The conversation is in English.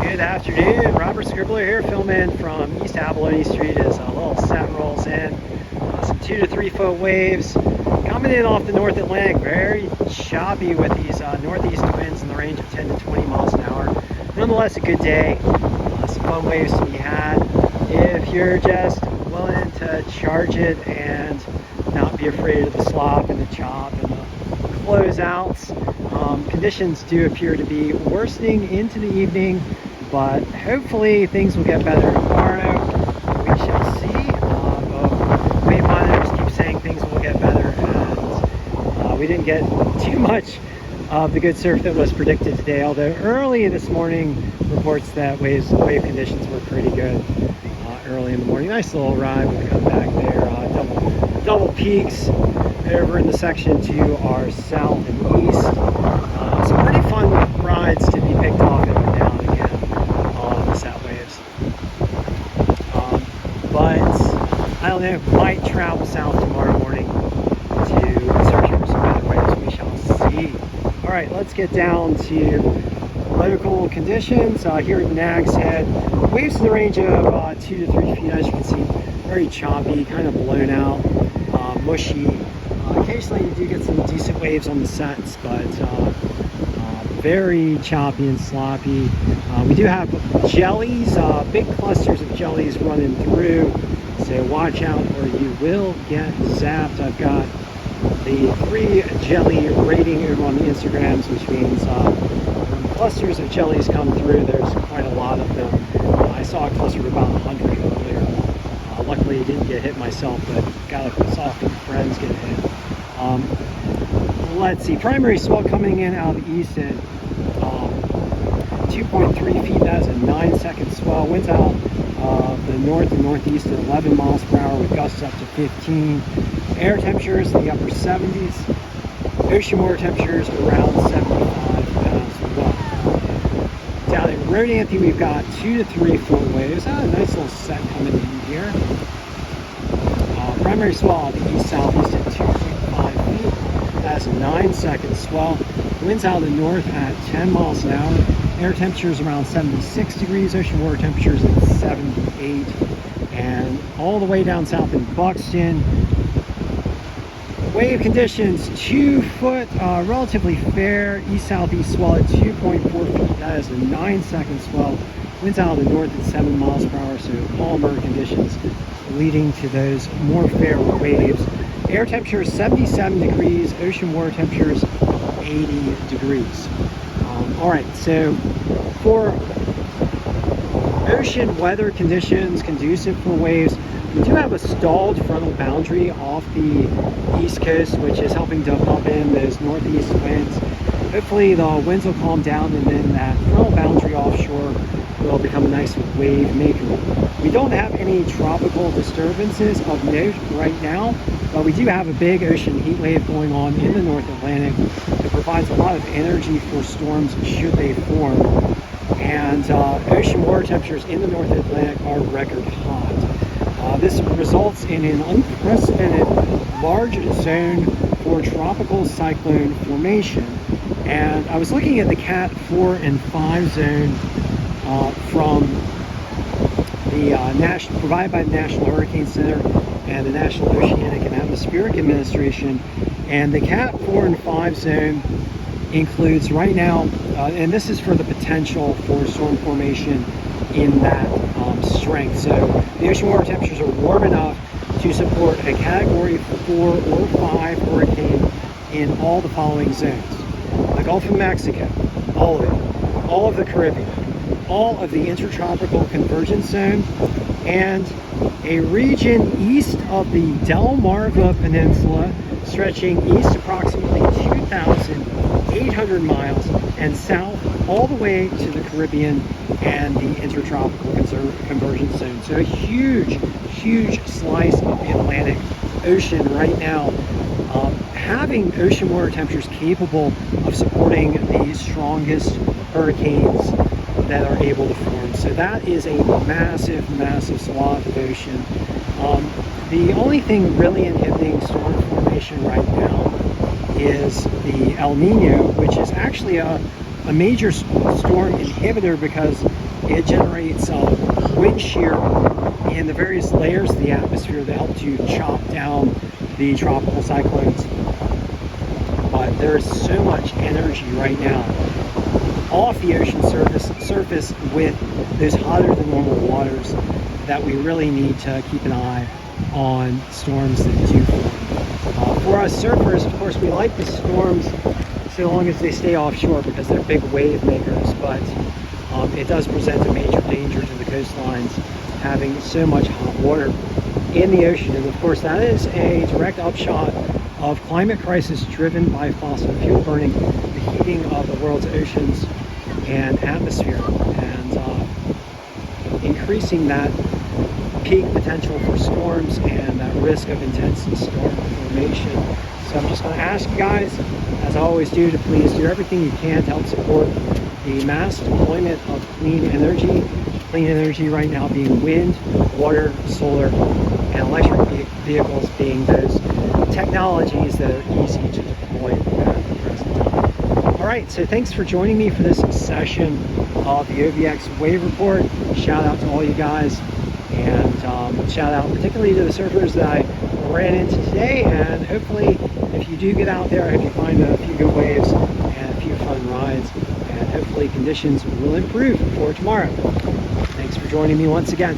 Good afternoon, Robert Scribbler here, filming from East Abalone Street as a little set rolls in. Some 2 to 3 foot waves coming in off the North Atlantic, very choppy with these northeast winds in the range of 10 to 20 miles an hour. Nonetheless, a good day, some fun waves to be had. If you're just willing to charge it and not be afraid of the slop and the chop and the closeouts, conditions do appear to be worsening into the evening, but hopefully things will get better tomorrow. We shall see. The wave monitors keep saying things will get better, and we didn't get too much of the good surf that was predicted today, although early this morning reports that wave conditions were pretty good early in the morning. Nice little ride. We'll come back there, double peaks over in the section to our south and east. Some pretty fun rides to be picked off every now and again on the set waves. But I don't know, might travel south tomorrow morning to search for some better waves. We shall see. All right, let's get down to local conditions here at Nag's Head. Waves in the range of 2 to 3 feet, as you can see. Very choppy, kind of blown out, mushy. Occasionally you do get some decent waves on the sets, but very choppy and sloppy. We do have jellies, big clusters of jellies running through, so watch out or you will get zapped. I've got the 3 jelly rating over on the Instagrams, which means when clusters of jellies come through, there's quite a lot of them. I saw a cluster of about 100 earlier. Luckily, didn't get hit myself, but saw a few friends get hit. Let's see, primary swell coming in out of the east at 2.3 feet. That is a 9-second swell. Winds out the north and northeast at 11 miles per hour with gusts up to 15. Air temperatures in the upper 70s. Ocean water temperatures around 75 as well. Down in Rodanthe, we've got 2 to 3 foot waves. A nice little set coming in here. Primary swell at the east-southeast at 2.5 feet. That's a 9-second swell. Winds out of the north at 10 miles an hour. Air temperatures around 76 degrees. Ocean water temperatures at 78. And all the way down south in Buxton, wave conditions 2 foot, relatively fair. East-southeast swell at 2.4 feet. That is a 9-second swell. Winds out of the north at 7 miles per hour, so calmer conditions leading to those more fair waves. Air temperature 77 degrees, ocean water temperatures 80 degrees. All right, so for ocean weather conditions conducive for waves, we do have a stalled frontal boundary off the east coast, which is helping to pump in those northeast winds. Hopefully the winds will calm down, and then that frontal boundary offshore will become a nice wave maker. We don't have any tropical disturbances of note right now, but we do have a big ocean heat wave going on in the North Atlantic that provides a lot of energy for storms should they form. And ocean water temperatures in the North Atlantic are record hot. This results in an unprecedented large zone for tropical cyclone formation. And I was looking at the Cat 4 and 5 zone from the provided by the National Hurricane Center and the National Oceanic and Atmospheric Administration. And the Cat 4 and 5 zone includes right now, and this is for the potential for storm formation in that strength. So the ocean water temperatures are warm enough to support a Category 4 or 5 hurricane in all the following zones: the Gulf of Mexico, all of it, all of the Caribbean, all of the Intertropical Convergence Zone, and a region east of the Delmarva Peninsula, stretching east approximately 2,800 miles and south all the way to the Caribbean and the Intertropical Convergence Zone. So a huge, huge slice of the Atlantic Ocean right now, having ocean water temperatures capable of supporting the strongest hurricanes that are able to form. So that is a massive, massive swath of ocean. The only thing really inhibiting storm formation right now is the El Nino, which is actually a major storm inhibitor because it generates wind shear in the various layers of the atmosphere that help to chop down the tropical cyclones. But there is so much energy right now off the ocean surface with those hotter than normal waters that we really need to keep an eye on storms that do form. For us surfers, of course, we like the storms so long as they stay offshore because they're big wave makers, but it does present a major danger to the coastlines having so much hot water in the ocean. And of course, that is a direct upshot of climate crisis driven by fossil fuel burning, the heating of the world's oceans and atmosphere, and increasing that peak potential for storms and that risk of intense storm formation. So I'm just going to ask you guys, as I always do, to please do everything you can to help support the mass deployment of clean energy. Clean energy right now being wind, water, solar, and electric vehicles being those technologies that are easy to deploy at the present time. All right, so thanks for joining me for this session of the OBX Wave Report. Shout out to all you guys, and shout out particularly to the surfers that I ran into today. And hopefully, if you do get out there, I hope you find a few good waves and a few fun rides, and hopefully conditions will improve for tomorrow. Thanks for joining me once again.